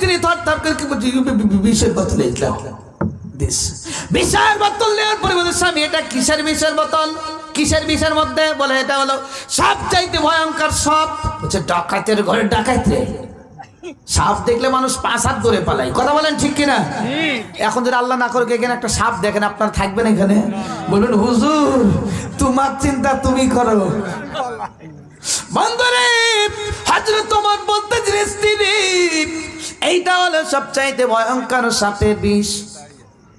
স্ত্রী থরথর করে বিষের বোতল লিখলাম বিষের বোতল নেওয়ার পরে বলে স্বামী এটা কিসের বিষের বোতল কিসের বিষের মধ্যে বলে এটা হলো সবচাইতে ভয়ঙ্কর সাপ বলছে ডাকাতের ঘরে ডাকাত রে সাপ দেখলে মানুষ 5 হাত দূরে পালায় কথা বলেন ঠিক কিনা এখন যদি আল্লাহ না করে এখানে একটা সাপ দেখেন আপনারা থাকবেন এখানে বলুন হুজুর তোমার চিন্তা তুমি করো বন্ধুরে হযরত ওমর বলতেছেন স্ত্রী এইটা হলো সবচাইতে ভয়ঙ্কর সাপের বিষ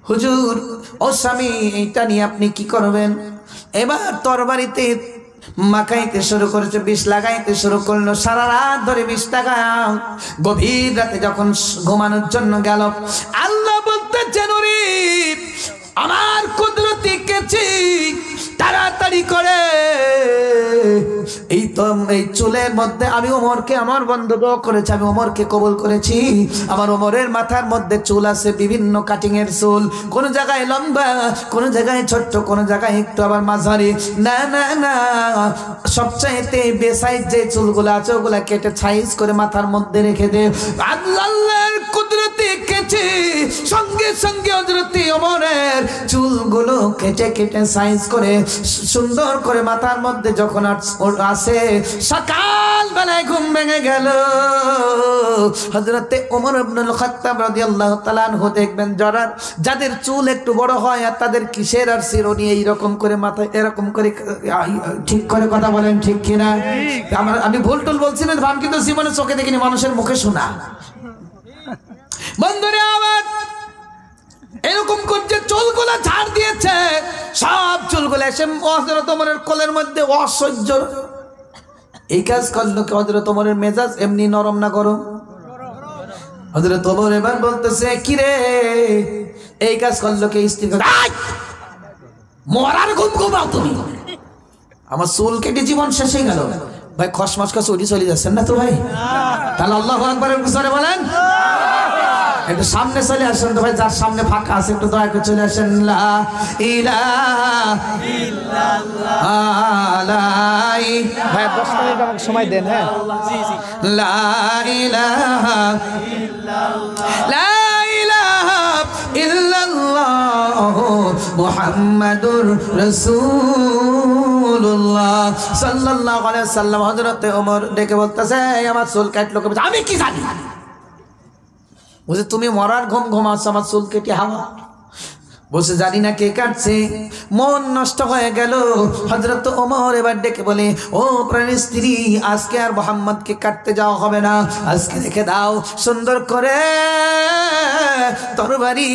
হুজুর ও স্বামী এইটা নিয়ে আপনি কি করবেন এবার তরবারিতে মাখাইতে শুরু করেছে বিষ লাগাইতে শুরু করলো সারা রাত ধরে বিষ লাগায় গভীর রাতে যখন ঘুমানোর জন্য গেল আল্লাহ বলতেছেন ওরে আমার কুদরতি কেছি তাড়াতাড়ি করে এই তো এই চুলের মধ্যে আমি ওমরকে আমার বন্ধু করেছি আমি ওমরকে কবুল করেছি আমার ওমরের মাথার মধ্যে চুল আছে বিভিন্ন কাটিং এর চুল কোন জায়গায় লম্বা কোন জায়গায় ছোট্ট কোন জায়গায় একটু আবার মাঝারি না না না সবচাইতে বেসাইজ যে চুলগুলো আছে ওগুলা কেটে সাইজ করে মাথার মধ্যে রেখে দে আল্লাহর কুদরতে কেটে সঙ্গে সঙ্গে হযরত ওমরের চুলগুলো কেটে কেটে সাইজ করে সুন্দর করে মাথার মধ্যে যখন আসে সকাল বেলায় ঘুম ভেঙে গেল হযরত ওমর ইবনুল খাত্তাব রাদিয়াল্লাহু তাআলা আনহু দেখবেন যাদের চুল একটু বড় হয় আর তাদের কিসের আর শিরোনি এইরকম করে মাথায় এরকম করে ঠিক করে কথা বলেন ঠিক কিনা আমি ভুল টুল বলছি না ভাব কিন্তু জীবনে চোখে দেখিনি মানুষের মুখে শোনা বন্ধুরে আমার এরকম করছে চুলগুলা ঝাড় দিয়েছে সব চুলগুলা এসে হযরত ওমরের কোলের মধ্যে অসহ্য এই কাজ করলো কি হযরত ওমরের মেজাজ এমনি নরম না গরম হযরত ওমর এবার বলতেছে কি রে এই কাজ করলো কি স্ত্রী মরার ঘুম ঘুমাও তুমি আমার চুল কেটে জীবন শেষ হয়ে গেল ভাই খসমাস খস উঠি চলে যাচ্ছেন না তো ভাই তাহলে আল্লাহু আকবারের জোরে বলেন একটু সামনে চলে আসেন তো ভাই যার সামনে ফাঁকা আছে একটু দয়া করে চলে আসেন লা ইলাহা ইল্লাল্লাহ ভাই 10 মিনিট আমাকে সময় দেন হ্যাঁ লা ইলাহা ইল্লাল্লাহ লা ইলাহা ইল্লাল্লাহ মুহাম্মাদুর রাসূলুল্লাহ সাল্লাল্লাহু আলাইহি ওয়াসাল্লাম হযরত ওমর ডেকে বলতেছে আমার চুল কাটলো আমি কি জানি বলছে তুমি মরার ঘুম ঘুমাচ্ছ আমার চুল কেটে হাওয়া বলছে জানি না কে কাটছে মন নষ্ট হয়ে গেল হযরত ওমর এবার ডেকে বলে ও প্রাণের স্ত্রী আজকে আর মুহাম্মদকে কাটতে যাওয়া হবে না আজকে রেখে দাও সুন্দর করে তরবারি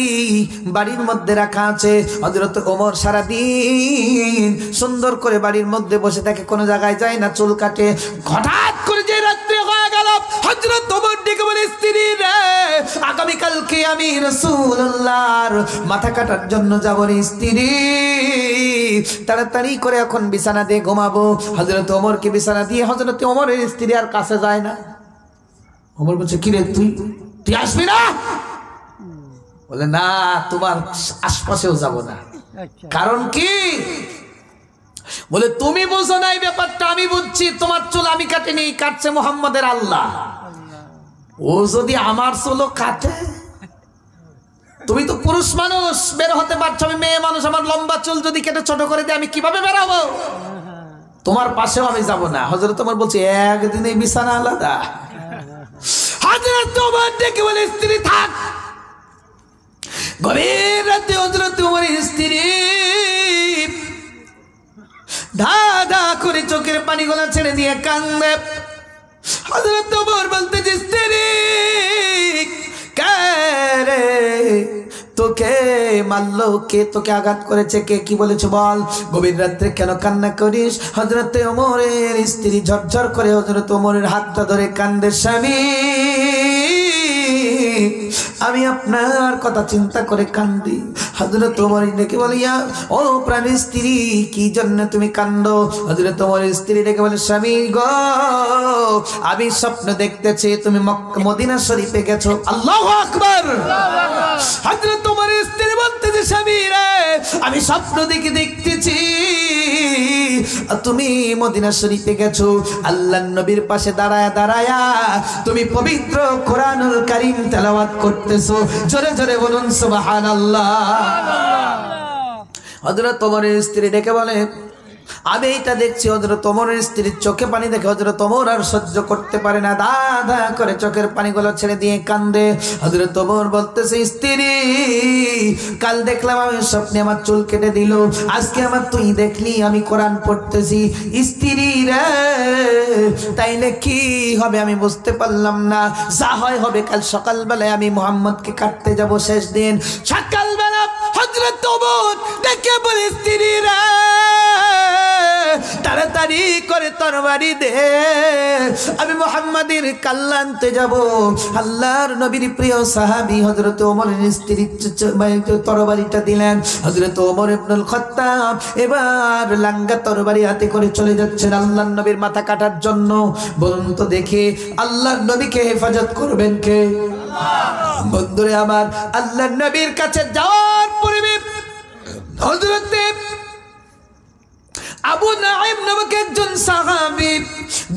বাড়ির মধ্যে রাখা আছে হযরত ওমর সারা দিন সুন্দর করে বাড়ির মধ্যে বসে থাকে কোনো জায়গায় যায় না চুল কাটে হঠাৎ করে যে রাত্রি হয়ে গেল হযরত ওমর ডেকে বলে স্ত্রী রে আগামী কালকে আমি রাসূলুল্লাহর মাথা কাটার জন্য যাব রে স্ত্রী তাড়াতাড়ি করে এখন বিছানা দিয়ে ঘুমাবো হযরত ওমরকে বিছানা দিয়ে হযরত ওমরের স্ত্রী আর কাছে যায় না ওমর বলছে কি রে তুই আসবি না বলে না তোমার আশপাশেও যাব না কারণ কি বলে তুমি বুঝো না এই ব্যাপারটা আমি বুঝছি তোমার চুল আমি কাটিনি কাটছে মুহাম্মদের আল্লাহ ও যদি আমার চুলও কাটে তুমি তো পুরুষ মানুষ বের হতে পারছো আমি মেয়ে মানুষ আমার লম্বা চুল যদি কেটে ছোট করে দেয় আমি কিভাবে বেরাবো তোমার পাশেও আমি যাব না হযরত ওমর বলছে একদিনই বিছানা আলাদা হযরত ওমর ডেকে বলে স্ত্রী থাক গভীর রাতে হযরত ওমরের স্ত্রী ধা ধা করে চোখের পানিগুলো ছেড়ে দিয়ে কান্দে হযরত ওমর বলতে যে স্ত্রী কে তোকে মারলো কে তোকে আঘাত করেছে কে কি বলেছে বল গভীর রাত্রে কেন কান্না করিস হযরত ওমরের স্ত্রী ঝরঝর করে হযরত ওমরের হাতটা ধরে কান্দে স্বামী আমি আপনার কথা চিন্তা করে কান্দি হযরত ওমর ডেকে বলে ইয়া ও প্রাণের স্ত্রী কি জন্য তুমি কান্দো? হযরত ওমরের স্ত্রী ডেকে বলে স্বামী গো আমি স্বপ্ন দেখতেছি তুমি মদিনা শরীফে গেছো। আল্লাহু আকবার। হযরত ওমরের স্ত্রী বলতেছে স্বামী রে আমি স্বপ্ন দেখতেছি তুমি মদিনা শরীফে গেছো, আল্লাহর নবীর পাশে দাঁড়ায়া দাঁড়ায়া তুমি পবিত্র কোরআনুল কারীম তেলাওয়াত করতেছো। জোরে জোরে বলুন সুবহানাল্লাহ। হযরত ওমরের স্ত্রী ডেকে বলে আমি এইটা দেখছি। হযরত ওমরের স্ত্রীর চোখে পানি দেখে হযরত ওমর আর সহ্য করতে পারে না, দাদা করে চোখের পানিগুলো ছেড়ে দিয়ে কান্দে। হযরত ওমর বলতেছে স্ত্রী কাল দেখলাম আমি স্বপ্নে আমার চুল কেটে দিল, আজকে আমার তুই দেখলি আমি কোরআন পড়তেছি। স্ত্রী রে তাইলে কি হবে আমি বুঝতে পারলাম না, যা হয় হবে, কাল সকালবেলায় আমি মুহাম্মদকে কাটতে যাব শেষ দিন। সকালবেলা হযরত ওমর দেখে বলে স্ত্রী রে তাড়াতাড়ি করে তরবারি দে, আমি মুহাম্মাদের কাল্লা আনতে যাব। আল্লাহর নবীর প্রিয় সাহাবী হযরত ওমরের স্ত্রী তরবারিটা দিলেন। হযরত ওমর ইবনুল খাত্তাব এবার লাঙ্গা তরবারি হাতে করে চলে যাচ্ছেন আল্লাহর নবীর মাথা কাটার জন্য। বলুন তো দেখি আল্লাহর নবীকে হেফাজত করবেন কে? আল্লাহ। বন্ধুরে আমার আল্লাহর নবীর কাছে যাওয়ার পূর্বে হযরত আবু নাঈম নামক একজন সাহাবী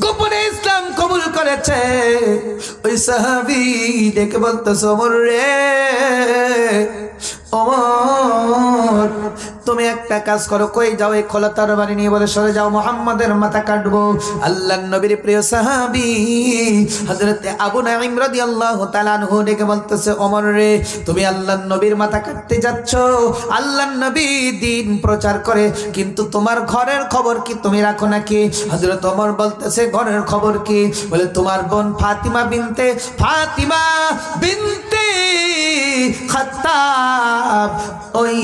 গোপনে ইসলাম কবুল করেছে। ওই সাহাবী ডেকে বলতেছে ওমর রে ওমর তুমি একটা কাজ করো, কই যাও? এই খোলা তরবারি নিয়ে বলে সরে যাও, মুহাম্মাদের মাথা কাটবো। আল্লাহর নবীর প্রিয় সাহাবী হযরত আবু নাঈম রাদিয়াল্লাহু তাআলা আনহু ডেকে বলতেছে ওমর রে তুমি আল্লাহর নবীর মাথা কাটতে যাচ্ছ, আল্লাহর নবী দ্বীন প্রচার করে, কিন্তু তোমার ঘরের খবর কি তুমি রাখো নাকি? হযরত ওমর বলতেছে ঘরের খবর কি? বলে তোমার বোন ফাতিমা বিনতে খাত্তাব, ওই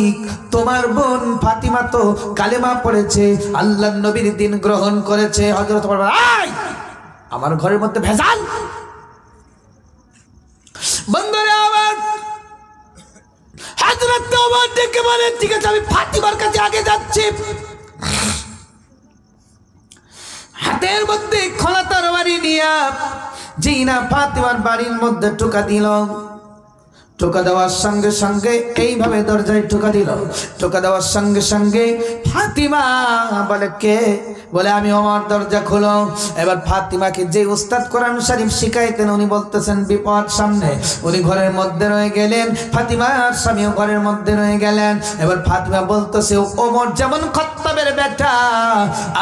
তোমার বোন ফাতিমা তো কালেমা পড়েছে, আল্লাহর নবীর দ্বীন গ্রহণ করেছে। হযরত ওমর আমার ঘরের মধ্যে ভেজাল। বন্ধুরা আমার হযরত ওমর ডেকে বলেন ঠিক আছে আমি ফাতিমার কাছে আগে যাচ্ছি। হাতের মধ্যে খোলা তরবারি নিয়ে যেই না ফাতিমার বাড়ির মধ্যে টোকা দিল, টোকা দেওয়ার সঙ্গে সঙ্গে এইভাবে দরজায় টোকা দিল। টোকা দেওয়ার সঙ্গে সঙ্গে ফাতিমা বলে কে? বলে আমি ওমর, দরজা খোলো। এবার ফাতিমাকে যে উস্তাদ কোরআন শরীফ শিখাইতেন উনি বলতেছেন বিপদ সামনে, উনি ঘরের মধ্যে রয়ে গেলেন, ফাতিমার স্বামীও ঘরের মধ্যে রয়ে গেলেন। এবার ফাতিমা বলতেছে ওমর যেমন খাত্তাবের বেটা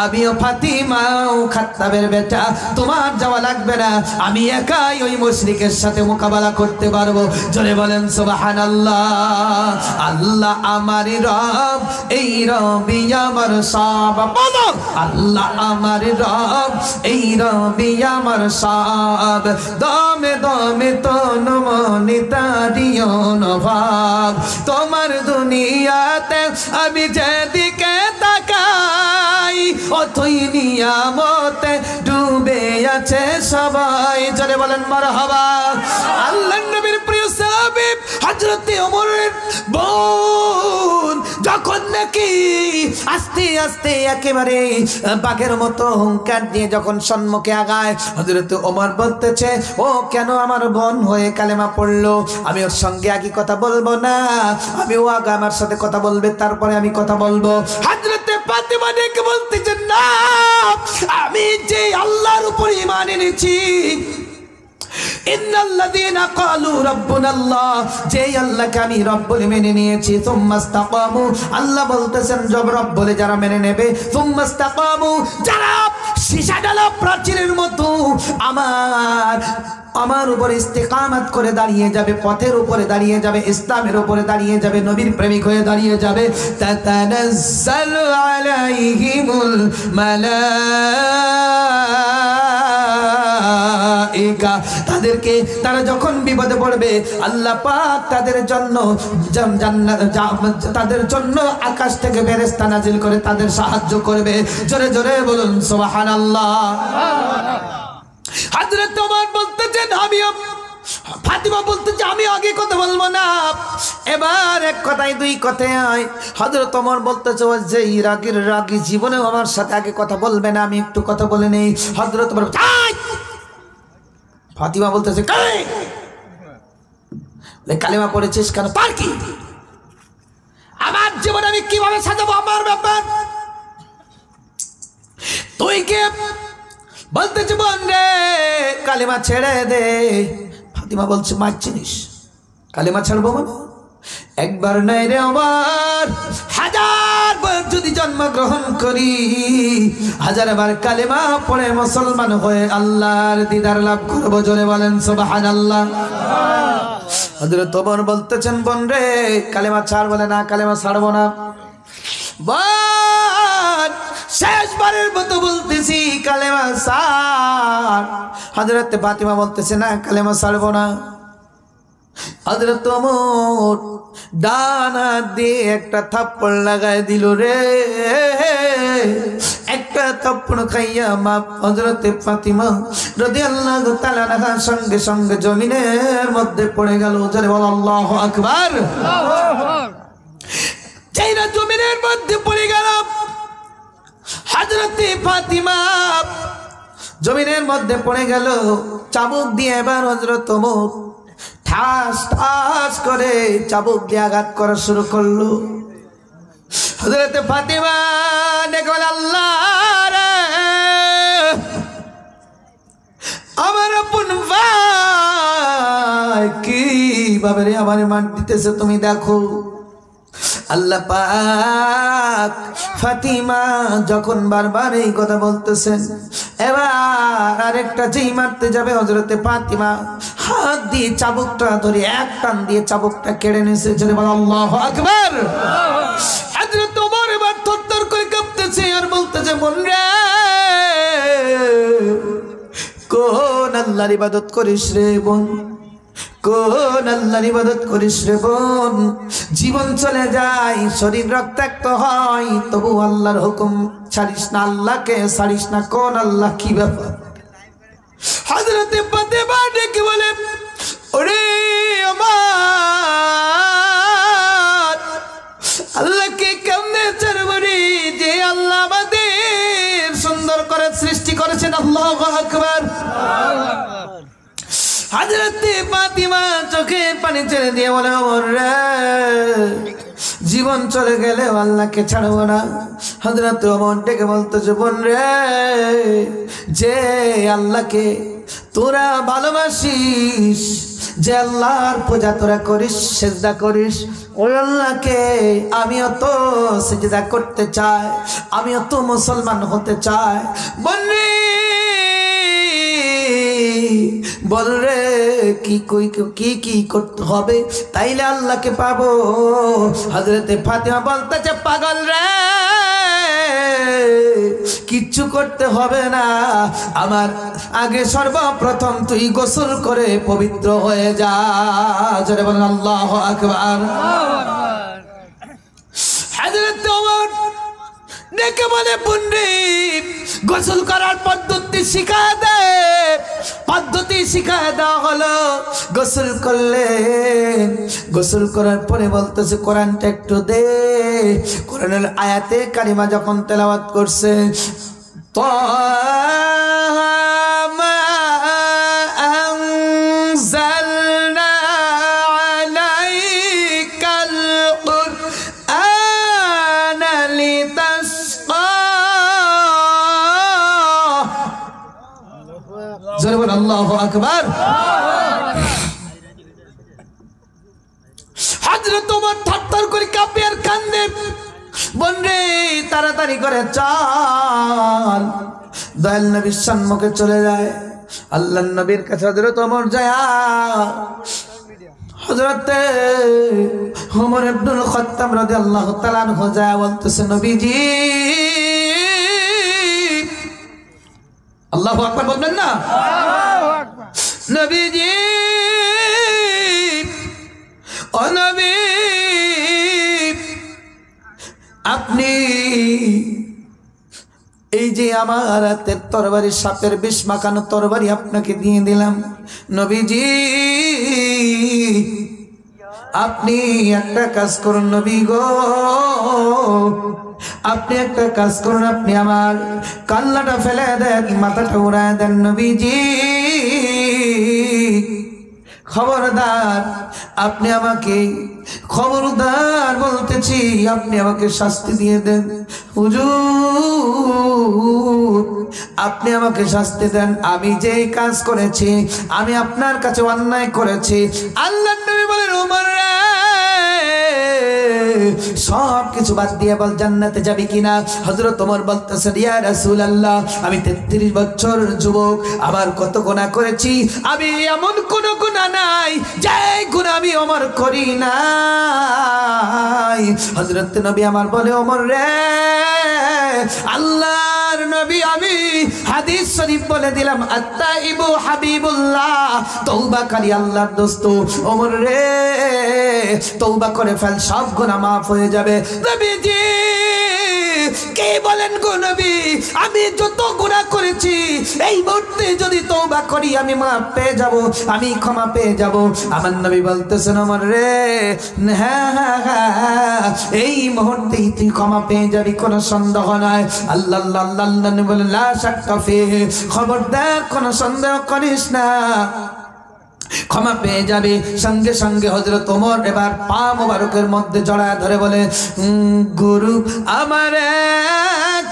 আমিও ফাতিমাও খাত্তাবের বেটা, তোমার যাওয়া লাগবে না, আমি একাই ওই মুশরিকের সাথে মোকাবেলা করতে পারবো। জোরে বলেন সুবহানাল্লাহ। আল্লাহ আমার রব, এই রবি আমার সব, বলো আল্লাহ আমার রব, এই রবি আমার সব, দমে দমে তন মনে তারিও নভাব, তোমার দুনিয়াতে আমি যেদিকে তাকাই অতই নিয়ামতে ডুবে আছে সবাই। জোরে বলেন মারহাবা। আল্লাহর নবীর প্রিয় সাহাবী হযরত ওমরের বোন যখন নাকি আস্তে আস্তে একেবারে বাঘের মতো হুঙ্কার দিয়ে যখন সম্মুখে আগায়, হযরত ওমর বলতেছে ও কেন আমার বোন হয়ে কালেমা পড়লো, আমি ওর সঙ্গে আগে কথা বলবো না, আমি ও আগে আমার সাথে কথা বলবে তারপরে আমি কথা বলবো। হযরত ফাতিমা ডেকে বলতেছে না, আমি যে আল্লাহর উপর ঈমান এনেছি, ইন্নাল্লাযীনা ক্বালু রাব্বুনাল্লাহ, যে আল্লাহকে আমি রব বলে মেনে নিয়েছি, সুম্মাস্তাকামু, আল্লাহ বলতেছেন জব রব বলে যারা মেনে নেবে, সুম্মাস্তাকামু, যারা সীসা ডালা প্রাচীরের মতো আমার উপর ইস্তেকামত করে দাঁড়িয়ে যাবে, পথের উপরে দাঁড়িয়ে যাবে, ইসলামের উপরে দাঁড়িয়ে যাবে, নবীর প্রেমিক হয়ে দাঁড়িয়ে যাবে, তাতানাজ্জালু আলাইহিমুল মালাইকা, তাদেরকে তারা যখন বিপদে পড়বে আল্লাহ পাক তাদের জন্য আকাশ থেকে ফেরেশতা নাজিল করে তাদের সাহায্য করবে। জোরে জোরে বলুন সুবহানাল্লাহ। হযরত ওমর বলতেছেন আমিও, ফাতিমা বলতেছে আমি আগে কথা বলবো না, এবার এক কথায় দুই কথায় হযরত ওমর বলতেছে যে রাগীর রাগী জীবনে আমার সাথে আগে কথা বলবে না, আমি একটু কথা বলে নেই। হযরত ওমর ফাতিমা বলতেছে কালেমা পড়েছিস কেন? তার কি? আমার জীবন আমি কিভাবে সাজাবো? আমার ব্যাপার তুই কে? বলতেছে বোন রে কালেমা ছেড়ে দে। ফাতিমা বলছে মা চিনিস কালেমা ছাড়বো মানে? একবার নাই রে আমার, হাজার বার যদি জন্মগ্রহণ করি, হাজার বার কালেমা পড়ে মুসলমান হয়ে আল্লাহর দিদার লাভ করবো। জোরে বলেন সুবহানাল্লাহ। হযরত ওমর বলতেছেন বোন রে কালেমা ছাড়? বলে না কালেমা ছাড়বো না। বোন শেষবারের মতো বলতেছি কালেমা ছাড়। হযরত ফাতিমা বলতেছে না কালেমা ছাড়বো না। হযরত ওমর ডান হাত দিয়ে একটা থাপ্পড় লাগায় দিল রে। একটা থাপ্পড় খাইয়া মা হযরত ফাতিমা রাদিয়াল্লাহু তাআলা আনহা সঙ্গে সঙ্গে জমিনের মধ্যে পড়ে গেল। জোরে বল আল্লাহু আকবার। যেই না জমিনের মধ্যে পড়ে গেল হযরত ফাতিমা, জমিনের মধ্যে পড়ে গেল। চাবুক দিয়ে এবার হযরত ওমর ঠাস ঠাস করে চাবুক দিয়ে আঘাত করা শুরু করলো। হযরত ফাতিমা ডেকে বলে আল্লাহ রে আমার আপন ভাই কিভাবে রে আমার মান দিতেছে তুমি দেখো। আল্লাহ পাক ফাতিমা যখন বারবার এই কথা বলতেছেন, এবার আরেকটা যেই মারতে যাবে হযরতে ফাতিমা হাত দিয়ে চাবুকটা ধরে এক টান দিয়ে চাবুকটা কেড়ে নিয়েছে। জোরে বল আল্লাহু আকবার। হযরত ওমর এবার থরথর করে কাঁপতেছে আর বলতেছে মন রে কোন আল্লাহর ইবাদত করিস রে বোন, কোন আল্লাহর ইবাদত করিস রে বোন? জীবন চলে যায়, শরীর রক্তাক্ত হয়, তবু আল্লাহর হুকুম ছাড়িস না, আল্লাহকে ছাড়িস না। কোন আল্লাহ? কি ব্যাপার? হযরতে ফাতিমা ডেকে বলে ওরে আমার আল্লাহকে কেমনে ছাড়বো রে, যে আল্লাহ আমাদের সুন্দর করে সৃষ্টি করেছেন। আল্লাহু আকবার। হযরতে ফাতিমা চোখে পানি ছেড়ে দিয়ে বলে ওমর রে জীবন চলে গেলে আল্লাহকে ছাড়বো না। হযরত ওমর ডেকে বলতেছে বোন রে যে আল্লাহকে তোরা ভালোবাসিস, যে আল্লাহর পূজা তোরা করিস, সিজদা করিস, ওই আল্লাহকে আমিও তো সিজদা করতে চাই, আমিও তো মুসলমান হতে চাই। বোন রে বল রে কি কি করতে হবে তাইলে আল্লাহকে পাবো? হযরতে ফাতিমা বলতেছে পাগল রে কিচ্ছু করতে হবে না, আমার আগে সর্বপ্রথম তুই গোসল করে পবিত্র হয়ে যা। জোরে বলেন আল্লাহু আকবার। হযরত ওমর ডেকে বলে বোন রে গোসল করার পদ্ধতি শিখায় দে। পদ্ধতি শিখায় দেওয়া হলো। গোসল করলেন, গোসল করার পরে বলতেছে কোরআনটা একটু দে। কোরআনের আয়াতে কারিমা যখন তেলাওয়াত করছে আল্লাহু আকবার। হযরত ওমর থরথর করে কাঁপে আর কান্দে। বোন রে তাড়াতাড়ি করে চল। দয়াল নবীর সম্মুখে চলে যায়। আল্লাহর নবীর কাছে হযরত ওমর যায়। হযরতে ওমর ইবনুল খাত্তাব রাদিয়াল্লাহু তাআলা আনহু যায় বলতেছে নবীজি। আল্লাহু আকবার বলবেন না? নবীজি ও নবী আপনি এই যে আমার হাতের তরবারি সাপের বিষ মাখানো তরবারি আপনাকে দিয়ে দিলাম নবীজি, আপনি একটা কাজ করুন নবী গো, আপনি একটা কাজ করুন, আপনি আমার কাল্লাটা ফেলে দেন, মাথাটা উড়ায় দেন নবীজি। খবরদার, আপনি আমাকে খবরদার বলতেছি, আপনি আমাকে শাস্তি দিয়ে দেন হুজুর, আপনি আমাকে শাস্তি দেন। আমি যে কাজ করেছি, আমি আপনার কাছে অন্যায় করেছি। আল্লাহর নবী বলেন ওমর রে, সব কিছু বাদ দিয়ে বল জান্নাতে যাবি কিনা। হযরত ওমর বলতেছেন ইয়া রাসূলুল্লাহ, আমি 33 বছর যুবক, আবার কত গুনাহ করেছি, আমি এমন কোন গুনাহ নাই যে গুনাহ আমি ওমর করি নাই। হযরত নবী আমার বলে ওমর রে, আল্লাহর নবী আমি হাদিস শরীফ বলে দিলাম, আত্তাইবু হাবিবুল্লাহ, তওবাকারী আল্লাহর দোস্ত ওমর রে, তওবা করে ফেল, সব গুনাহ মাফ হয়ে যাবে। নবীজি কে বলেন গো নবী, আমি যত গুনাহ করেছি এই মুহূর্তে যদি তওবা করি আমি মাফ পেয়ে যাব, আমি ক্ষমা পেয়ে যাব। আমার নবী বলতেছেন ওমর রে, হ্যাঁ হ্যাঁ হ্যাঁ, এই মুহূর্তেই তুই ক্ষমা পেয়ে যাবি, কোনো সন্দেহ নাই। আল্লাহ আল্লাহ আল্লাহ বলেন লা শাক্কা ফিহি, খবরদার কোনো সন্দেহ করিস না, ক্ষমা পেয়ে যাবে। সঙ্গে সঙ্গে হযরত ওমর এবার পা মোবারকের মধ্যে জড়ায় ধরে বলে, গুরু আমারে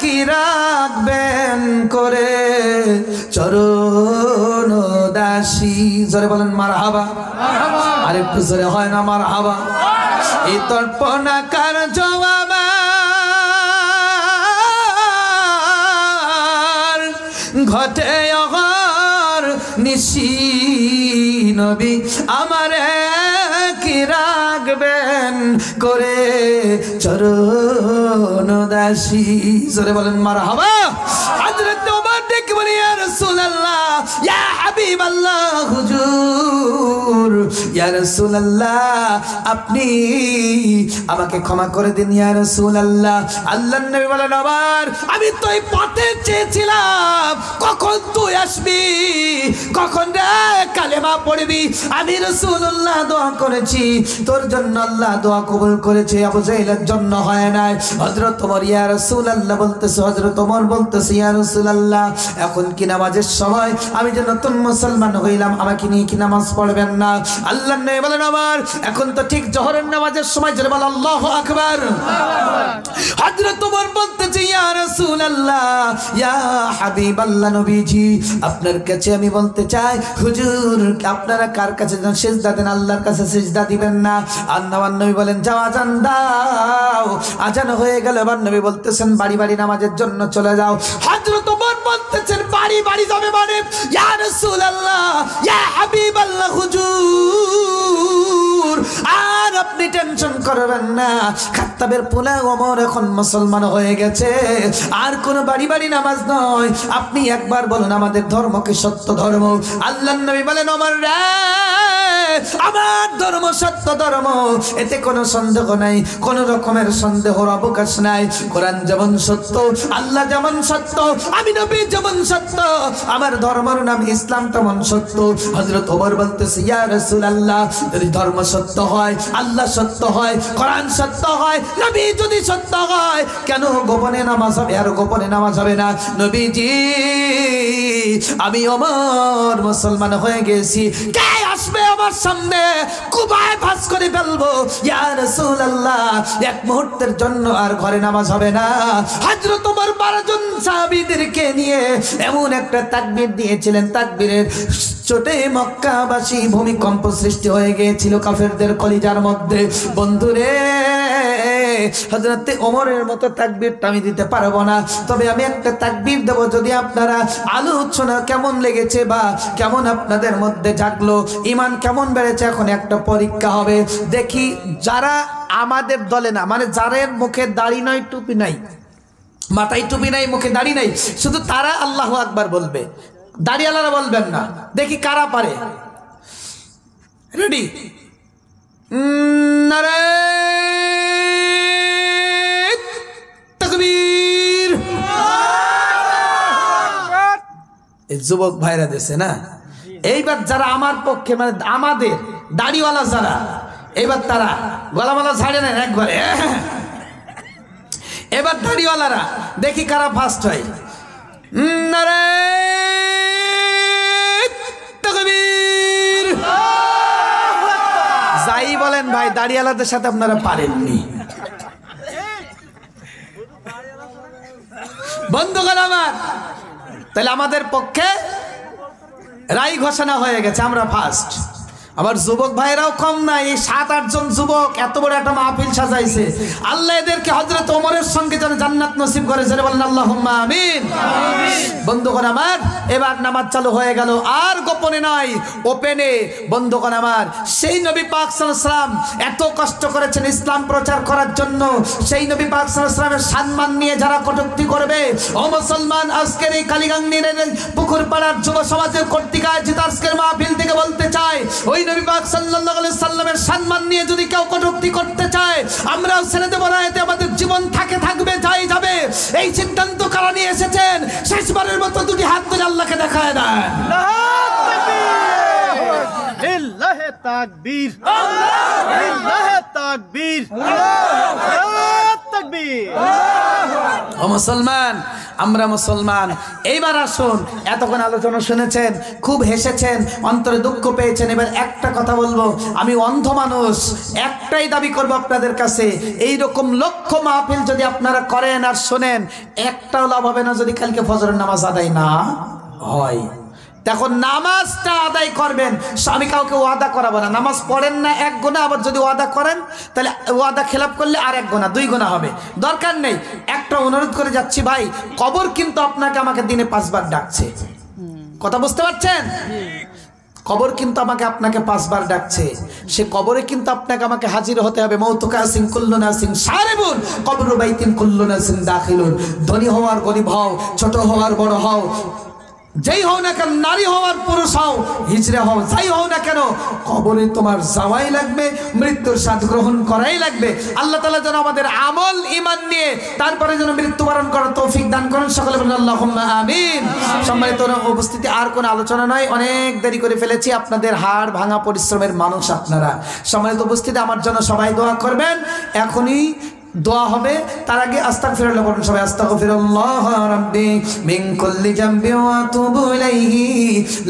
কি রাখবেন করে চরণ দাসী। জোরে বলেন মারহাবা, আর একটু জোরে হয় না মারহাবা। এই তর্পণা কার জবাব ঘটে নিশি, নবী আমারে কি রাখবেন করে চরণ দাসী। জোরে বলেন মারহাবা। হযরত ওমর ডেকে বলে ইয়া রাসূলুল্লাহ, ইয়া হাবিবাল্লাহ, হুজুর, ইয়া রাসূলুল্লাহ, আপনি আমাকে ক্ষমা করে দিন ইয়া রাসূলুল্লাহ। আল্লাহর নবী বলেন ওমর, আমি তো এই পথে চেয়েছিলাম কখন তুই আসবি, কখন রে কালেমা পড়বি। আমি রাসূলুল্লাহ দোয়া করেছি তোর জন্য, আল্লাহ দোয়া কবুল করেছে, আবু জাহেলের জন্য হয় নাই। হযরত ওমর ইয়া রাসূলুল্লাহ বলতেছে, হযরত ওমর বলতেছে ইয়া রাসূলুল্লাহ, এখন কি নামাজের সময়, আমি যে নতুন মুসলমান হইলাম, আমাকে নিয়ে কি নামাজ পড়বেন না? আল্লাহর নবী বলেন ওমর, এখন তো ঠিক জোহরের নামাজের সময়, জোরে বল আল্লাহু আকবার। হযরত ওমর বলতেছে ইয়া রাসূলুল্লাহ, ইয়া হাবিবাল্লাহ, নবীজি আপনার কাছে আমি বলতে চাই, হুজুর আপনারা কার কাছে যেন সিজদা দেন, আল্লাহর কাছে সিজদা দিবেন না। আর নবী বলেন যাও আজান দাও। আজান হয়ে গেল, এবার নবী বলতেছেন বাড়ি বাড়ি নামাজের জন্য চলে যাও। হযরত ওমর বলতেছেন বাড়ি বাড়ি যাবে মানে, ইয়া রাসূলুল্লাহ, ইয়া হাবিবাল্লাহ, হুজুর আর আপনি টেনশন করবেন না, খাত্তাবের পোলা ওমর এখন মুসলমান হয়ে গেছে, আর কোন বাড়ি বাড়ি নামাজ নয়। আপনি একবার বলুন আমাদের ধর্মকে সত্য ধর্ম। আল্লাহর নবী বলেন ওমর রে, আমার ধর্ম সত্য ধর্ম, এতে কোনো সন্দেহ নাই, কোন রকমের সন্দেহর অবকাশ নাই। কোরআন যেমন সত্য, আল্লাহ যেমন সত্য, আমি নবী যেমন সত্য, আমার ধর্মের নাম ইসলাম তেমন সত্য। হযরত ওমর বলতেছে ইয়া রাসূলুল্লাহ, যদি ধর্ম সত্য হয়, আল্লাহ সত্য হয়, কোরআন সত্য হয়, নবী যদি সত্য হয়, কেন গোপনে নামাজ হবে আর গোপনে নামাজ হবে না? নবীজি আমি ওমর মুসলমান হয়ে গেছি, কে আসবে আমার সামনে কুবায় ভাঁজ করে ফেলবো। ইয়া রাসূলুল্লাহ, এক মুহূর্তের জন্য আর ঘরে নামাজ হবে না। হযরত ওমর 12 জন সাহাবীদেরকে নিয়ে এমন একটা তাকবীর দিয়েছিলেন, তাকবীরের চোটে মক্কাবাসী ভূমিকম্প সৃষ্টি হয়ে গিয়েছিল কাফেরদের কলিজার মধ্যে। বন্ধুরে, হযরত ওমরের মতো তাকবীরটা আমি দিতে পারবো না, তবে আমি একটা তাকবীর দেব। যদি আপনারা আলোচনা কেমন লেগেছে বা কেমন আপনাদের মধ্যে জাগলো, ঈমান কেমন বেড়েছে, এখন একটা পরীক্ষা হবে। দেখি যারা আমাদের দলে না, মানে যাদের মুখে দাড়ি নাই, টুপি নাই, মাথায় টুপি নাই, মুখে দাড়ি নাই, শুধু তারা আল্লাহু আকবার বলবে, দাড়িওয়ালারা বলবেন না। দেখি কারা পারে। রেডি? নারে তাকবীর। এই যুবক ভাইরা দেশে না, এইবার যারা আমার পক্ষে, মানে আমাদের দাড়িওয়ালা যারা, এবার তারা গলামালা ছাড়ে নেন একবারে। এবার দাড়িওয়ালারা দেখি কারা ফার্স্ট হয়। নারে তাকবীর। যাই বলেন ভাই, দাড়িওয়ালাদের সাথে আপনারা পারেননি। বন্ধুগণ আমার, তাহলে আমাদের পক্ষে রায় ঘোষণা হয়ে গেছে, আমরা ফার্স্ট। আবার যুবক ভাইরাও কম নাই, এই 7-8 জন যুবক এত বড় একটা মাহফিল সাজাইছে। আল্লাহ এদেরকে হযরত ওমরের সঙ্গে যেন জান্নাত নসিব করে, যেন বলেন আল্লাহুম্মা আমিন। বন্ধুগণ আমার, এবার নামাজ চালু হয়ে গেল, আর গোপনে নয়, ওপেনে। বন্ধুগণ আমার, সেই নবী পাক সাল্লাল্লাহু আলাইহি ওয়াসাল্লাম এত কষ্ট করেছেন ইসলাম প্রচার করার জন্য, সেই নবী পাক সাল্লাল্লাহু আলাইহি ওয়াসাল্লামের সম্মান নিয়ে যারা কটূক্তি করবে, ও মুসলমান, আজকের এই কালীগঙ্গের পুকুর পাড়ার যুব সমাজের কর্তৃক আয়োজিত আজকের মাহফিল থেকে বলতে চাই, ওই নবী পাক সাল্লাল্লাহু আলাইহি সাল্লামের সম্মান নিয়ে যদি কেউ কটূক্তি করতে চায়, আমরাও ছেড়ে দেব না, এতে আমাদের জীবন থাকবে যাই যাবে। এই সিদ্ধান্ত কারা নিয়ে এসেছেন? শেষবারের মতো দুটি হাত তুলে আল্লাহকে দেখায় দেন। লিল্লাহি তাকবীর, লিল্লাহি তাকবীর, লিল্লাহি তাকবীর। ও মুসলমান, আমরা মুসলমান। এইবার আসুন, এতক্ষণ আলোচনা শুনেছেন, খুব হেসেছেন, অন্তরে দুঃখ পেয়েছেন। এবার একটা কথা বলবো, আমি অন্ধ মানুষ, একটাই দাবি করব আপনাদের কাছে, এই রকম লক্ষ মাহফিল যদি আপনারা করেন আর শোনেন, একটাও লাভ হবে না যদি কালকে ফজরের নামাজ আদায় না হয়। তখন নামাজটা আদায় করবেন। আমি কাউকে ওয়াদা করাবো না, নামাজ পড়েন না 1 গুনাহ, আবার যদি ওয়াদা করেন তাহলে ওয়াদা খেলাপ করলে আর 1 গুনাহ, 2 গুনাহ হবে। দরকার নেই। একটা অনুরোধ করে যাচ্ছি ভাই, কবর কিন্তু আপনাকে আমাকে দিনে 5 বার ডাকছে। কথা বুঝতে পারছেন? কবর কিন্তু আপনাকে 5 বার ডাকছে। সে কবরে কিন্তু আপনাকে আমাকে হাজির হতে হবে। মৌতুকা সিং কুল্লু নাসিং সারিবুন কবরু বাইতিন কুল্লু নাসিং দাখিলুন। ধনী হওয়ার গরিব হও, ছোট হওয়ার বড় হও, যেই হও না কেন, নারী হওয়ার পুরুষ হও, হিজড়া হও, যাই হও না কেন, কবরে তোমার যাওয়াই লাগবে, মৃত্যুর স্বাদ গ্রহণ করাই লাগবে। আল্লাহ তাআলা যেন আমাদের আমল ঈমান নিয়ে তারপরে যেন মৃত্যুবরণ করার তৌফিক দান করেন। সকলে বলেন আল্লাহুম্মা আমিন। সম্মানিত উপস্থিতি, আর কোনো আলোচনা নয়, অনেক দেরি করে ফেলেছি। আপনাদের হাড় ভাঙা পরিশ্রমের মানুষ আপনারা। সম্মানিত উপস্থিতি, আমার জন্য সবাই দোয়া করবেন। এখনই দোয়া হবে, তার আগে আস্তাগফিরুল্লাহ বলুন সবাই। আস্তাগফিরুল্লাহ রাব্বি মিন কুল্লি জামবি ওয়া আতুবু ইলাইহি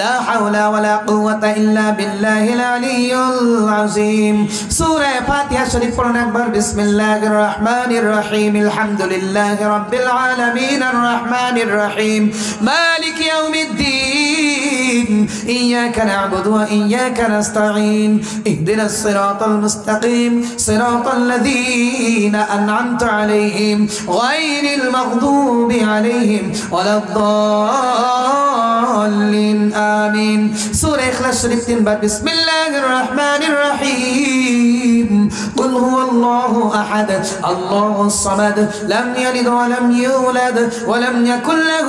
লা হাওলা ওয়ালা কুওয়াতা ইল্লা বিল্লাহিল আলিয়্যিল আযীম। সূরা ফাতিহা শরীফ পড়ুন একবার। বিসমিল্লাহির রহমানির রহিম। আলহামদুলিল্লাহি রাব্বিল আলামিন আর রহমানির রহিম মালিকি ইয়াউমিদ্দিন ইয়্যাকা না'বুদু ওয়া ইয়্যাকা নাস্তাঈন ইহদিনাস সিরাতাল মুস্তাকিম সিরাতাল লাযীনা أنعمت عليهم غير المغضوب عليهم ولا الضالين آمين. سورة إخلاص شريف 3 بار. بسم الله الرحمن الرحيم. قل هو الله أحد الله الصمد لم يلد ولم يولد ولم يكن له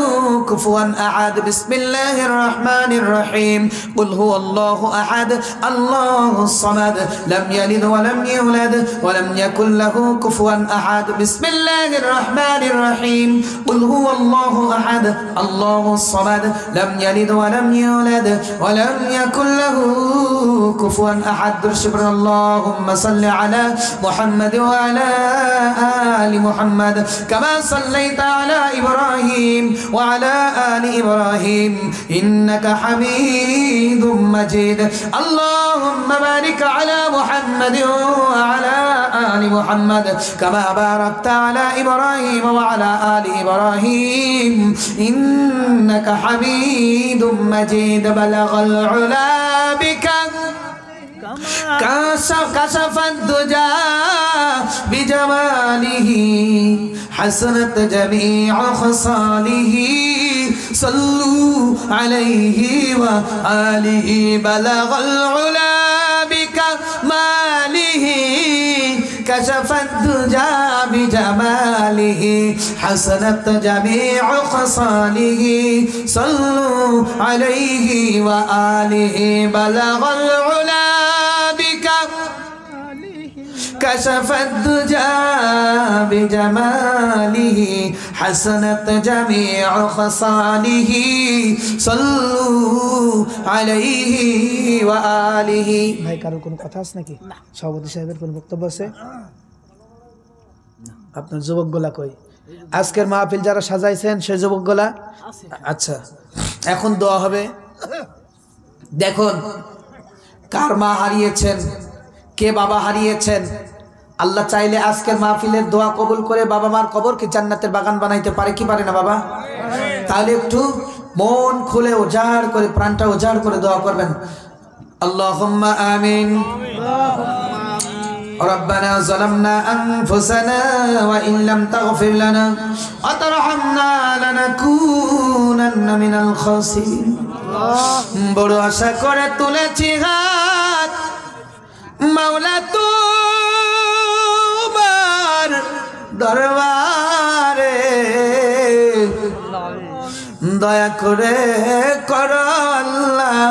كفوا أحد. بسم الله الرحمن الرحيم. قل هو الله أحد الله الصمد لم يلد ولم يولد ولم يكن له كفوا أحد. بسم الله الرحمن الرحيم. قل هو الله أحد الله الصمد لم يلد ولم يولد ولم يكن له كفوا أحد. شكرا. اللهم صل على محمد وعلى آل محمد كما صليت على إبراهيم وعلى آل إبراهيم إنك حميد مجيد. اللهم بارك على محمد وعلى آل محمد كما باركت على إبراهيم وعلى آل إبراهيم إنك حميد مجيد. بلغ العلا بك كشف الدجى بجماله حسنت جميع خصاله صلوا عليه وآله. بلغ العلا بكماله كشف الدجى بجماله حسنت جميع خصاله صلوا عليه وآله. بلغ العلا كشف الدجى بجماله حسنت جميع خصاله صلوا عليه وآله ভাই কারোর কোনো কথা আছে নাকি সভাপতি সাহেবের কোনো বক্তব্য আছে আপনার যুবকগুলা কই আজকের মাহফিল যারা সাজাইছেন সেই যুবকগুলা আচ্ছা এখন দোয়া হবে দেখুন কার মা হারিয়েছেন কে বাবা হারিয়েছেন আল্লাহ চাইলে আজকের মাহফিলের দোয়া কবুল করে বাবা মার কবরকে জান্নাতের বাগান বানাইতে পারে কি পারে না বাবা তাহলে একটু মন খুলে উজাড় করে প্রাণটা উজাড় করে দোয়া করবেন আল্লাহুম্মা আমিন ربنا ظلمنا أنفسنا وإن لم تغفر لنا وترحمنا لنكونن من الخاسرين বড় আশা করে তুলেছি হাত মাওলা তোমার দরবারে দয়া করে করো আল্লাহ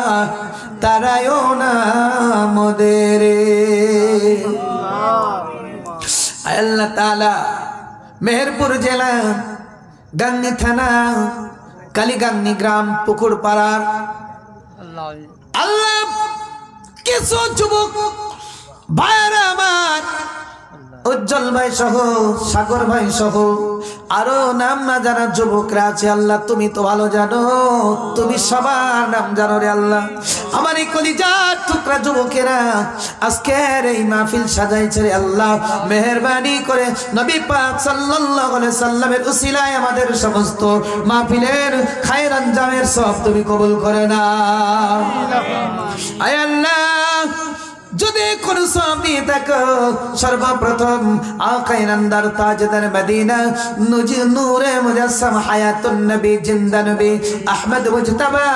তারায়ও না মোদের আল্লাহ তাআলা মেহেরপুর জেলা গাংনী থানা কালীগাংনী গ্রাম পুকুরপাড়ার আল্লাহ কিছু যুবক ভাইরা আমার উজ্জ্বল ভাই সহ সাগর ভাই সহ আরো নাম না জানা যুবকরা আছে আল্লাহ তুমি তো ভালো জানো তুমি সবার নাম জানো রে আল্লাহ আমার এই কলিজার টুকরা যুবকেরা আজকের এই মাহফিল সাজাইছে রে আল্লাহ মেহেরবানি করে নবী পাক সাল্লাল্লাহু আলাইহি সাল্লামের উসিলায় আমাদের সমস্ত মাহফিলের খায়ের আঞ্জামের সব তুমি কবুল করে নাও আয় আল্লাহ যদি কোন সব দিয়ে থাকো সর্বপ্রথম আকায়ে নামদার তাজদার মদিনা নূরে মুজাসসাম হায়াতুন নবী জিন্দা নবী আহমদ মুজতবা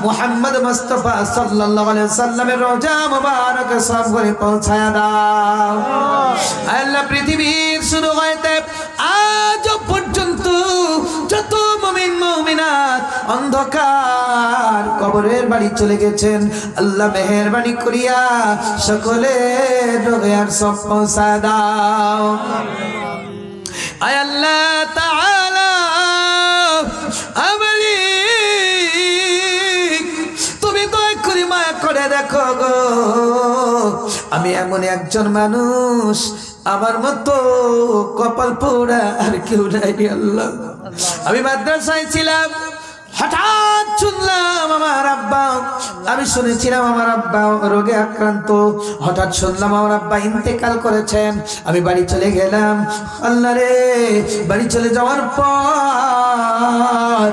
মুহাম্মদ মুস্তাফা সাল্লাল্লাহু আলাইহি সাল্লামের রওজা মুবারক সব করে পৌঁছায়া দাও আল্লাহ পৃথিবীর শুরু হইতে আজ পর্যন্ত যত মুমিন মুমিনাত অন্ধকার কবরের বাড়ি চলে গেছেন আল্লাহ মেহেরবানি করিয়া সকলের রোগের সব পৌঁছা দাও আয় আল্লাহ তাআলা আমলি তুমি দয়া করে মায়া করে দেখো গো আমি এমন একজন মানুষ আমার মতো কপাল পোড়া আর কেউ নাই আল্লাহ আমি মাদ্রাসায় ছিলাম হঠাৎ শুনলাম আমার আব্বা আমি শুনেছিলাম আমার আব্বা রোগে আক্রান্ত হঠাৎ শুনলাম আমার আব্বা ইন্তেকাল করেছেন আমি বাড়ি চলে গেলাম আল্লাহ রে বাড়ি চলে যাওয়ার পর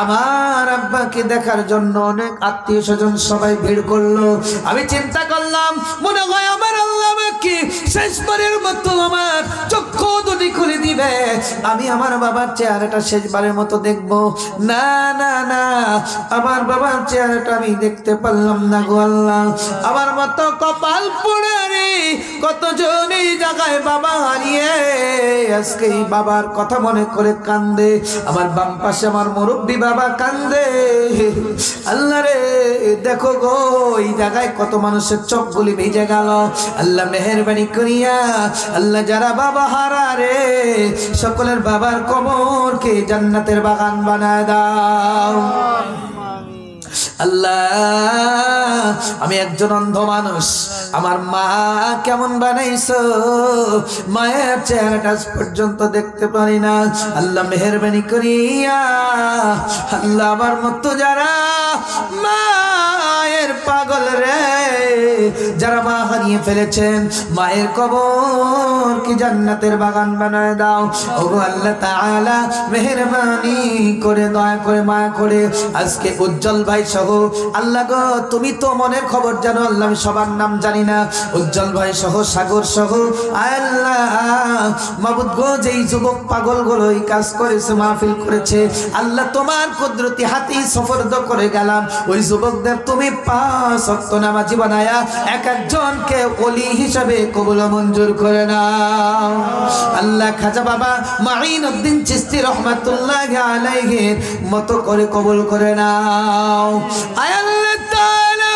আমার আব্বাকে দেখার জন্য অনেক আত্মীয় স্বজন সবাই ভিড় করলো আমি চিন্তা করলাম মনে হয় আমার আল্লাহ আমাকে শেষবারের মতো আমার চক্ষু দুটি খুলে দিবে আমি আমার বাবার চেহারাটা শেষবারের মতো দেখবো না না না আমার বাবার চেহারাটা আমি দেখতে পারলাম না গো আল্লাহ আমার মতো কপাল পোড়া রে কতজন এই জায়গায় বাবা হারিয়ে আজকে এই বাবার কথা মনে করে কান্দে আমার বাম পাশে আমার মুরব্বী বাবা কান্দে আল্লাহ রে দেখো গো এই জায়গায় কত মানুষের চোখগুলি ভিজে গেল আল্লাহ মেহেরবানি করিয়া আল্লাহ যারা বাবা হারা রে সকলের বাবার কবরকে জান্নাতের বাগান বানায় দাও আল্লাহ আমি একজন অন্ধ মানুষ আমার মা কেমন বানাইছো মায়ের চেহারাটা পর্যন্ত দেখতে পারি না আল্লাহ মেহেরবানি করিয়া আল্লাহ আমার মতো যারা মায়ের পাগল রে যারা মা হারিয়ে ফেলেছেন মায়ের কবর কি জান্নাতের বাগান বানায় দাও ওগো আল্লাহ তাআলা মেহেরবানি করে দয়া করে মায়া করে আজকে উজ্জ্বল ভাই সহ আল্লাহ গো তুমি তো মনের খবর জানো আল্লাহ আমি সবার নাম জানি না উজ্জ্বল ভাই সহ সাগর সহ আল্লাহ মাবুদ গো যেই যুবক পাগল গুলো এই কাজ করেছে মাহফিল করেছে আল্লাহ তোমার কুদরতি হাতে সফরদ করে গেলাম ওই যুবকদের তুমি 5 ওয়াক্ত নামাজি বানায়া এক একজনকে ওলি হিসাবে কবুল মঞ্জুর করে নাও আল্লাহ খাজা বাবা মাইনউদ্দিন চিশতি রহমাতুল্লাহি আলাইহির মতো করে কবুল করে নাও আয় আল্লাহ তাআলা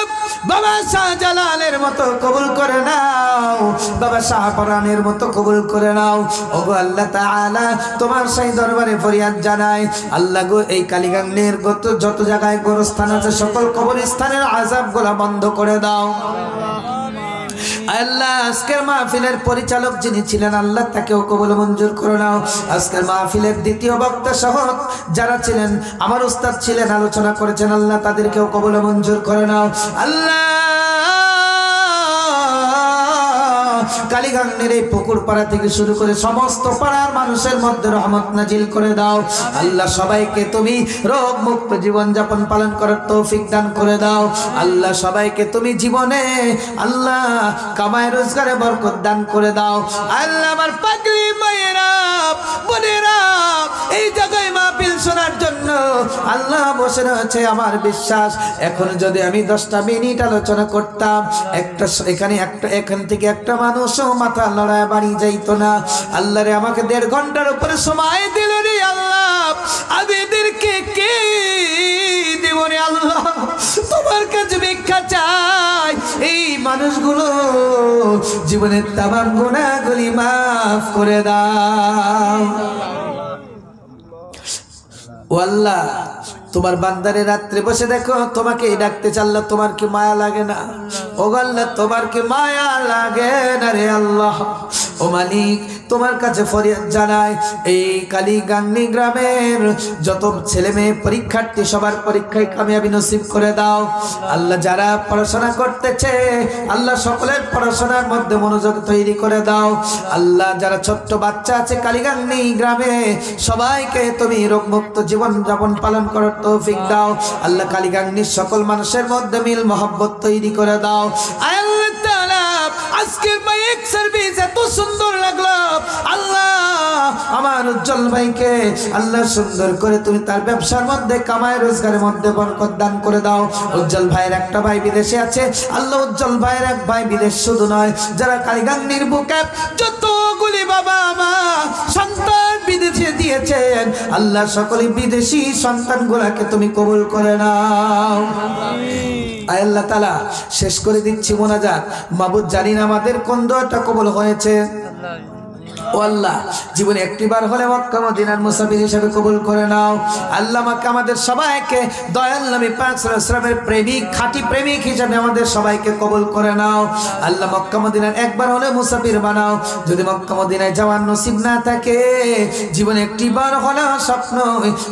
বাবা শাহজালালের মতো কবুল করে নাও, বাবা শাহপরানের মতো কবুল করে নাও। ওগো আল্লাহ তাআলা, তোমার সেই দরবারে ফরিয়াদ জানাই, আল্লাহ গো এই কালীগঞ্জের যত জায়গায় গোরস্থান আছে সকল কবরস্থানের আযাবগুলো বন্ধ করে দাও। আল্লাহ আজকের মাহফিলের পরিচালক যিনি ছিলেন আল্লাহ তাকেও কবুল মঞ্জুর করে নাও। আজকের মাহফিলের দ্বিতীয় বক্তা সহ যারা ছিলেন, আমার উস্তাদ ছিলেন, আলোচনা করেছেন, আল্লাহ তাদেরকেও কবুল মঞ্জুর করে নাও। আল্লাহ কালীগঞ্জের এই পুকুর পাড়া থেকে শুরু করে সমস্ত পাড়ার মানুষের মধ্যে রহমত নাজিল করে দাও। আল্লাহ সবাইকে তুমি রোগ মুক্ত জীবন যাপন পালন করার তৌফিক দান করে দাও। আল্লাহ সবাইকে তুমি জীবনে আল্লাহ কামাই রোজগারে বরকত দান করে দাও। আল্লাহ আমার পাগলি মায়েরা বোনেরা এই জায়গায় মাহফিল শোনার জন্য আল্লাহ বসে রয়েছে। আমার বিশ্বাস এখন যদি আমি 10টা মিনিট আলোচনা করতাম, এখান থেকে একটা মানুষও মাথা লড়ায় বাড়ি যাইতো না। আল্লাহ রে, আমাকে 1.5 ঘন্টার উপরে সময় দিল রে আল্লাহ, আমি এদেরকে কে দেব রে আল্লাহ? তোমার কাছে ভিক্ষা চাই, এই মানুষগুলো জীবনের তামাম গুনাহগুলি মাফ করে দাও। ও আল্লাহ, তোমার বান্দারে রাত্রে বসে দেখো, তোমাকে ডাকতে চাল্লা, তোমার কি মায়া লাগে না? ও আল্লাহ, তোমার কি মায়া লাগে না রে আল্লাহ? ও মালিক, তোমার কাছে ফরিয়াদ জানাই, এই কালীগঞ্জ গ্রামের যত ছেলে মেয়ে পরীক্ষার্থী সবার পরীক্ষায় কামিয়াবি নসিব করে দাও। আল্লাহ যারা পড়াশোনা করতেছে আল্লাহ সকলের পড়াশোনার মধ্যে মনোযোগ তৈরি করে দাও। আল্লাহ যারা ছোট্ট বাচ্চা আছে কালীগঞ্জ গ্রামে সবাইকে তুমি রোগমুক্ত জীবন যাপন পালন করার তৌফিক দাও। আল্লাহ কালীগঞ্জের সকল মানুষের মধ্যে মিল মহব্বত তৈরি করে দাও। আল্লাহ তাআলা আজকের মাইক সার্ভিস এত সুন্দর লাগলো। আল্লাহ আমার উজ্জ্বল ভাইকে আল্লাহ সুন্দর করে তুমি তার ব্যবসার মধ্যে কামাই রোজগারের মধ্যে বরকত দান করে দাও। উজ্জ্বল ভাইয়ের একটা ভাই বিদেশে আছে, আল্লাহ উজ্জ্বল ভাইয়ের এক ভাই বিদেশ শুধু নয়, যারা কালীগঞ্জের বুকে যতগুলি বাবা মা সন্তান বিদেশে দিয়েছেন আল্লাহ সকলে বিদেশি সন্তানগুলোকে তুমি কবুল করে নাও। আয় আল্লাহ তাআলা, শেষ করে দিচ্ছি মোনাজাত। মাবুদ, জানি না আমাদের কোন দোয়াটা কবুল হয়েছে। ও আল্লাহ, জীবনে একটিবার হলে মক্কা মদিনার মুসাফির হিসেবে কবুল করে নাও। আল্লাহ আমাকে আমাদের সবাইকে দয়াল নবী পাক সাল্লাল্লাহু আলাইহি ওয়াসাল্লামের প্রেমিক, খাঁটি প্রেমিক হিসেবে আমাদের সবাইকে কবুল করে নাও। আল্লাহ মক্কা মদিনার একবার হলে মুসাফির বানাও। যদি মক্কা মদিনায় যাওয়ার নসিব না থাকে, জীবনে একটিবার হলে স্বপ্ন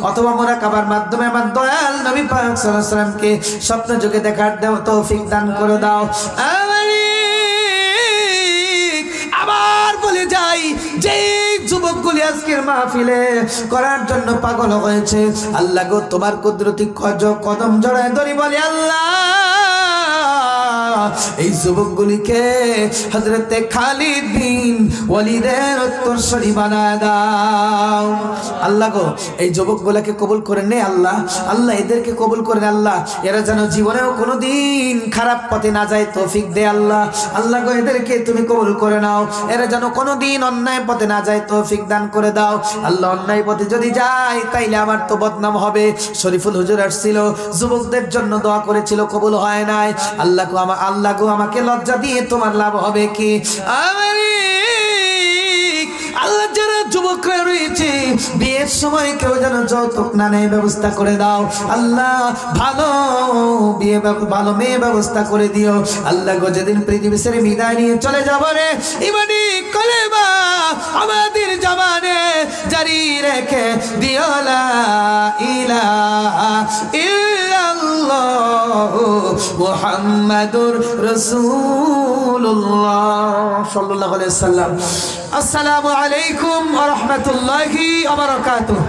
অথবা মুরাকাবার মাধ্যমে আমার দয়াল নবী পাক সাল্লাল্লাহু আলাইহি ওয়াসাল্লামকে স্বপ্ন যোগে দেখার দাও, তৌফিক দান করে দাও। আবার বলে যাই, যে যুবকগুলি আজকের মাহফিলে করার জন্য পাগল হয়েছে, আল্লাহ গো তোমার কুদরতি কদম জড়ায় ধরি বলি আল্লাহ এই যুবকগুলিকে হযরতে খালিদ বিন ওয়ালিদের উত্তরসূরি বানায় দাও। আল্লাহ গো এই যুবকগুলোকে কবুল করে নে আল্লাহ। আল্লাহ এদেরকে কবুল করে আল্লাহ, এরা যেন জীবনেও কোনোদিন খারাপ পথে না যায় তৌফিক দে আল্লাহ। আল্লাহ গো এদেরকে তুমি কবুল করে নাও, এরা যেন কোনোদিন অন্যায় পথে না যায় তৌফিক দান করে দাও। আল্লাহ অন্যায় পথে যদি যায় তাইলে আমার তো বদনাম হবে। শরীফুল হুজুর আসছিল, যুবকদের জন্য দোয়া করেছিল, কবুল হয় নাই। আল্লাহ গো আমাকে লজ্জা দিয়ে তোমার লাভ হবে কি? আল্লাহ যারা যুবকরা রয়েছে বিয়ের সময় কেউ যেন যৌতুক না নেয় ব্যবস্থা করে দাও আল্লাহ। ভালো মেয়ে ব্যবস্থা করে দিও আল্লাহ গো। যেদিন পৃথিবী ছেড়ে বিদায় নিয়ে চলে যাবো রে, ইমানি কলেমা আমাদের জবানে জারি রেখে দিও লা ইলাহা ইল্লাল্লাহু মুহাম্মাদুর রাসূলুল্লাহ সাল্লাল্লাহু আলাইহি ওয়াসাল্লাম। আসসালামু আলাইকুম ওয়া রাহমাতুল্লাহি ওয়া বারাকাতুহু।